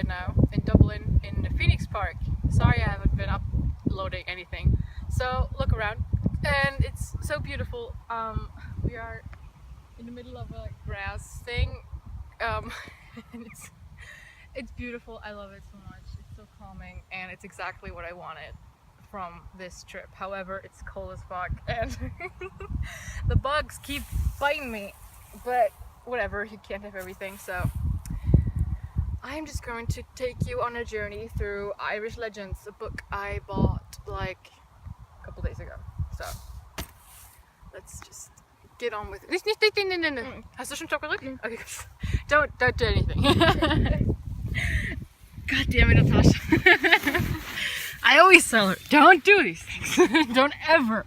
right now in Dublin in the Phoenix Park. Sorry I haven't been uploading anything. So look around and it's so beautiful. We are in the middle of a grass thing and it's beautiful. I love it so much. It's so calming and it's exactly what I wanted from this trip. However, it's cold as fuck and the bugs keep biting me, but whatever, you can't have everything. So I'm just going to take you on a journey through Irish Legends, a book I bought like a couple days ago. So let's just get on with it. Hast du schon Schokolade? Okay, don't do anything. God damn it, Natasha. I always tell her, don't do these things. Don't ever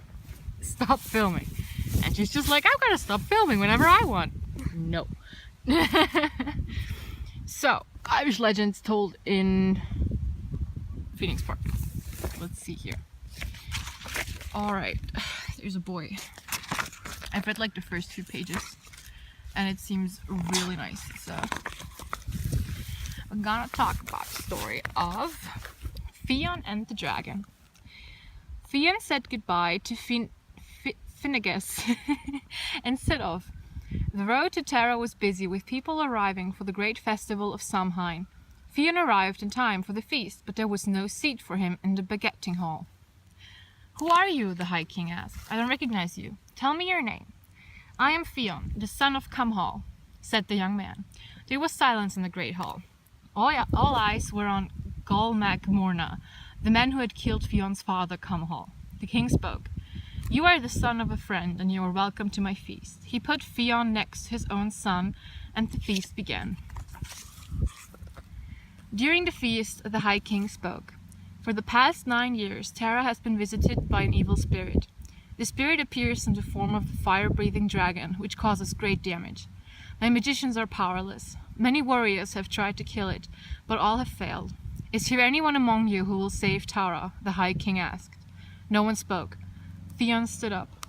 stop filming. And she's just like, I'm gonna stop filming whenever I want. No. So, Irish Legends told in Phoenix Park. Let's see here. Alright, there's a boy. I've read like the first few pages and it seems really nice. So, I'm gonna talk about the story of Fionn and the Dragon. Fionn said goodbye to Finnegas and set off. The road to Tara was busy with people arriving for the great festival of Samhain. Fionn arrived in time for the feast, but there was no seat for him in the begetting hall. Who are you? The High King asked. I don't recognize you. Tell me your name. I am Fionn, the son of Cumhall, said the young man. There was silence in the great hall. All eyes were on Gol Mac Morna, the man who had killed Fionn's father Cumhall. The king spoke. You are the son of a friend, and you are welcome to my feast. He put Fionn next to his own son, and the feast began. During the feast, the High King spoke. For the past 9 years, Tara has been visited by an evil spirit. The spirit appears in the form of a fire-breathing dragon, which causes great damage. My magicians are powerless. Many warriors have tried to kill it, but all have failed. Is there anyone among you who will save Tara? The High King asked. No one spoke. Fionn stood up.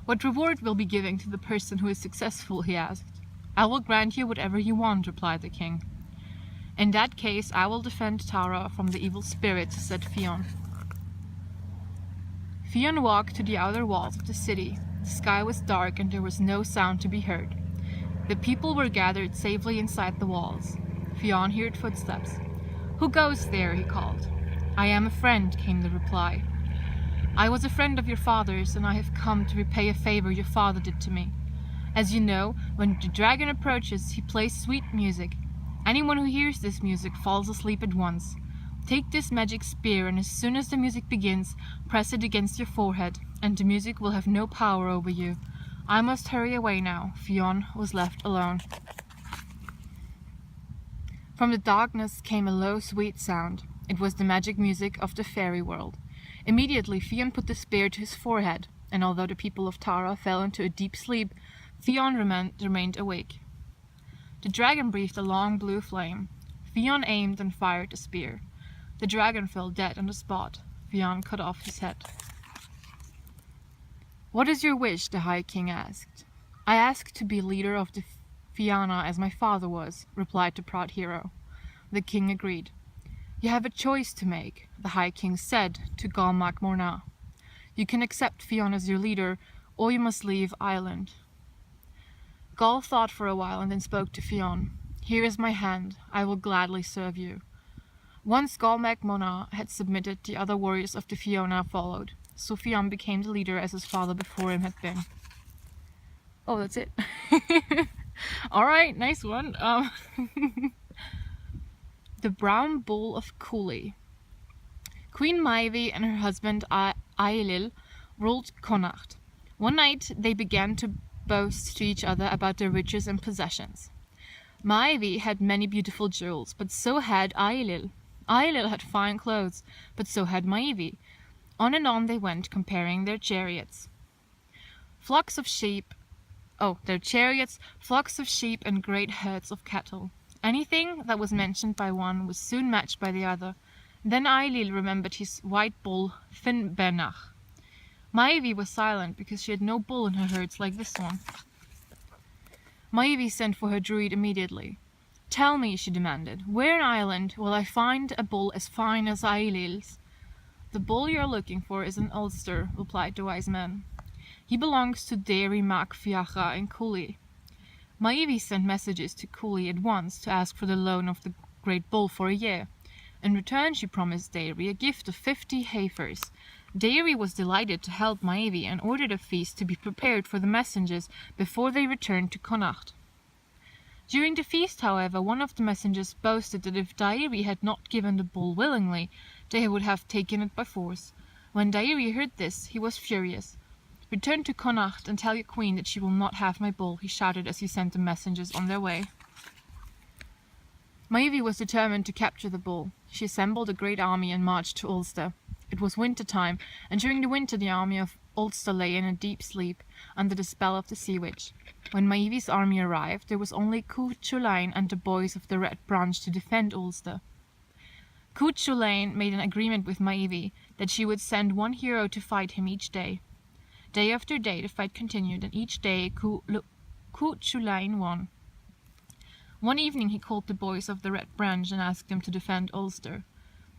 What reward will be given to the person who is successful? He asked. I will grant you whatever you want, replied the king. In that case, I will defend Tara from the evil spirits, said Fionn. Fionn walked to the outer walls of the city. The sky was dark and there was no sound to be heard. The people were gathered safely inside the walls. Fionn heard footsteps. Who goes there? He called. I am a friend, came the reply. I was a friend of your father's, and I have come to repay a favor your father did to me. As you know, when the dragon approaches, he plays sweet music. Anyone who hears this music falls asleep at once. Take this magic spear, and as soon as the music begins, press it against your forehead, and the music will have no power over you. I must hurry away now. Fionn was left alone. From the darkness came a low, sweet sound. It was the magic music of the fairy world. Immediately, Fionn put the spear to his forehead, and although the people of Tara fell into a deep sleep, Fionn remained awake. The dragon breathed a long blue flame. Fionn aimed and fired the spear. The dragon fell dead on the spot. Fionn cut off his head. What is your wish? The High King asked. I ask to be leader of the Fianna as my father was, replied the proud hero. The king agreed. You have a choice to make, the High King said to Gol Mac Morna. You can accept Fionn as your leader, or you must leave Ireland. Gol thought for a while and then spoke to Fionn. Here is my hand. I will gladly serve you. Once Gol Mac Morna had submitted, the other warriors of the Fianna followed. So Fionn became the leader as his father before him had been. Oh, that's it. Alright, nice one. The Brown Bull of Cooley. Queen Maeve and her husband Ailill ruled Connacht. One night they began to boast to each other about their riches and possessions. Maeve had many beautiful jewels, but so had Ailill. Ailill had fine clothes, but so had Maeve. On and on they went, comparing their chariots. Flocks of sheep, and great herds of cattle. Anything that was mentioned by one was soon matched by the other. Then Ailill remembered his white bull, Finnbernach. Maeve was silent because she had no bull in her herds like this one. Maeve sent for her druid immediately. Tell me, she demanded, where in Ireland will I find a bull as fine as Ailill's? The bull you're looking for is in Ulster, replied the wise man. He belongs to Dairy Mac Fiacha in Cooley. Maeve sent messages to Cooley at once to ask for the loan of the great bull for a year. In return, she promised Dairy a gift of 50 heifers. Dairy was delighted to help Maeve and ordered a feast to be prepared for the messengers before they returned to Connacht. During the feast, however, one of the messengers boasted that if Dairy had not given the bull willingly, they would have taken it by force. When Dairy heard this, he was furious. "Return to Connacht and tell your queen that she will not have my bull," he shouted as he sent the messengers on their way. Maeve was determined to capture the bull. She assembled a great army and marched to Ulster. It was winter time, and during the winter the army of Ulster lay in a deep sleep, under the spell of the sea witch. When Maeve's army arrived, there was only Cuchulainn and the boys of the Red Branch to defend Ulster. Cuchulainn made an agreement with Maeve that she would send one hero to fight him each day. Day after day the fight continued, and each day Cuchulainn won. One evening he called the boys of the Red Branch and asked them to defend Ulster.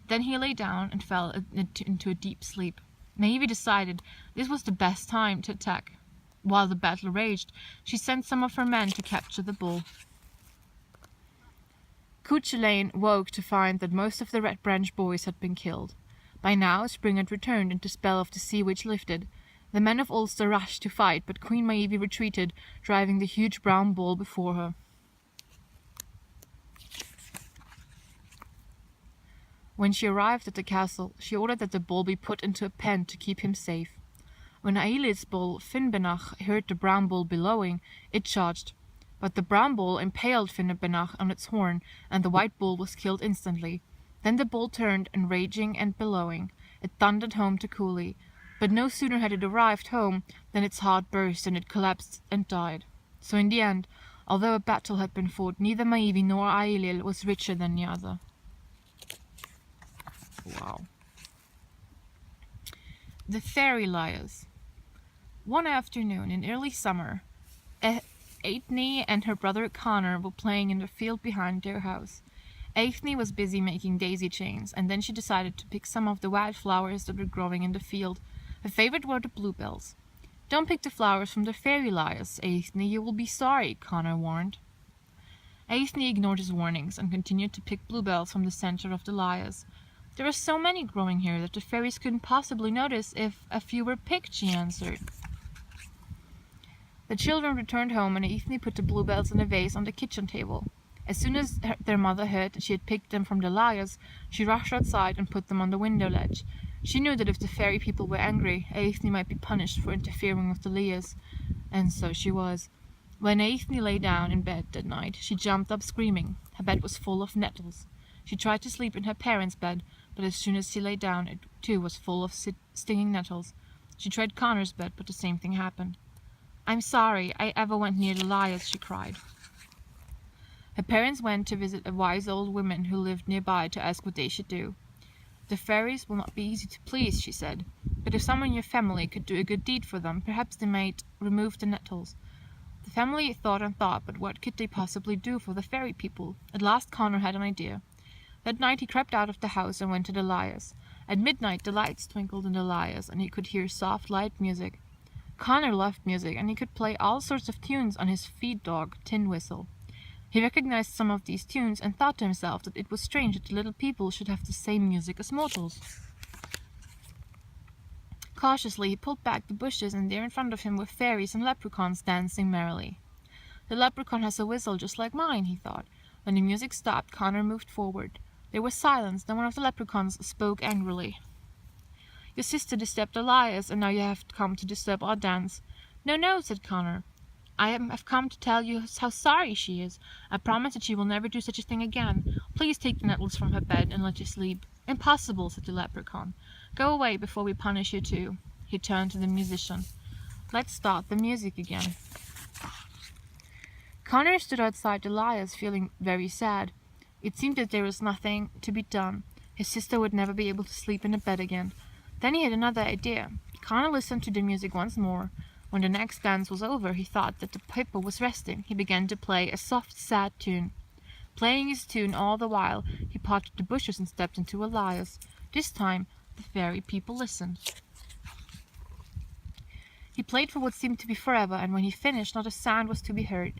Then he lay down and fell into a deep sleep. Maeve decided this was the best time to attack. While the battle raged, she sent some of her men to capture the bull. Cuchulainn woke to find that most of the Red Branch boys had been killed. By now spring had returned and the spell of the sea witch lifted. The men of Ulster rushed to fight, but Queen Maeve retreated, driving the huge brown bull before her. When she arrived at the castle, she ordered that the bull be put into a pen to keep him safe. When Ailill's bull, Finnbenach, heard the brown bull bellowing, it charged. But the brown bull impaled Finnbenach on its horn, and the white bull was killed instantly. Then the bull turned, and raging and bellowing, it thundered home to Cooley. But no sooner had it arrived home than its heart burst, and it collapsed and died. So in the end, although a battle had been fought, neither Maeve nor Ailill was richer than the other. Wow. The Fairy Liars. One afternoon in early summer, Aithne and her brother Connor were playing in the field behind their house. Aithne was busy making daisy chains, and then she decided to pick some of the wildflowers that were growing in the field. Her favorite were the bluebells. "Don't pick the flowers from the fairy liars, Aithne, you will be sorry," Connor warned. Aithne ignored his warnings and continued to pick bluebells from the center of the liars. "There are so many growing here that the fairies couldn't possibly notice if a few were picked," she answered. The children returned home, and Aithne put the bluebells in a vase on the kitchen table. As soon as their mother heard that she had picked them from the liars, she rushed outside and put them on the window ledge. She knew that if the fairy people were angry, Aithne might be punished for interfering with the liars. And so she was. When Aithne lay down in bed that night, she jumped up screaming. Her bed was full of nettles. She tried to sleep in her parents' bed, but as soon as she lay down, it too was full of stinging nettles. She tried Connor's bed, but the same thing happened. "I'm sorry I ever went near the liars," she cried. Her parents went to visit a wise old woman who lived nearby to ask what they should do. "The fairies will not be easy to please," she said, "but if someone in your family could do a good deed for them, perhaps they might remove the nettles." The family thought and thought, but what could they possibly do for the fairy people? At last Connor had an idea. That night he crept out of the house and went to the liars. At midnight the lights twinkled in the liars, and he could hear soft, light music. Connor loved music, and he could play all sorts of tunes on his feed dog, Tin Whistle. He recognized some of these tunes and thought to himself that it was strange that the little people should have the same music as mortals. Cautiously he pulled back the bushes, and there in front of him were fairies and leprechauns dancing merrily. "The leprechaun has a whistle just like mine," he thought. When the music stopped, Connor moved forward. There was silence, then one of the leprechauns spoke angrily. "Your sister disturbed the liars, and now you have come to disturb our dance." "No, no," said Connor. "I have come to tell you how sorry she is. I promise that she will never do such a thing again. Please take the nettles from her bed and let her sleep." "Impossible," said the leprechaun. "Go away before we punish you too." He turned to the musician. "Let's start the music again." Connor stood outside the liars, feeling very sad. It seemed that there was nothing to be done. His sister would never be able to sleep in a bed again. Then he had another idea. Connor listened to the music once more. When the next dance was over, he thought that the people was resting. He began to play a soft, sad tune. Playing his tune all the while, he parted the bushes and stepped into Elias. This time, the fairy people listened. He played for what seemed to be forever, and when he finished, not a sound was to be heard.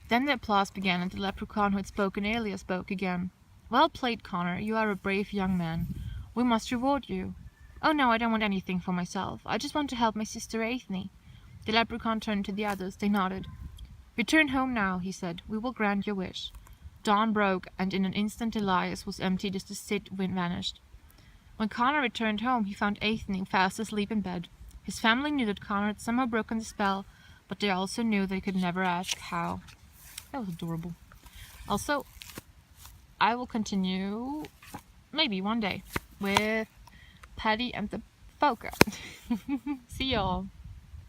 Then the applause began, and the leprechaun who had spoken earlier spoke again. "Well played, Connor. You are a brave young man. We must reward you." "Oh no, I don't want anything for myself. I just want to help my sister Aithne." The leprechaun turned to the others. They nodded. "Return home now," he said. "We will grant your wish." Dawn broke, and in an instant Elias was emptied as the Cid vanished. When Connor returned home, he found Aithne fast asleep in bed. His family knew that Connor had somehow broken the spell, but they also knew they could never ask how. That was adorable. Also, I will continue, maybe one day, with Paddy and the Poker. See y'all.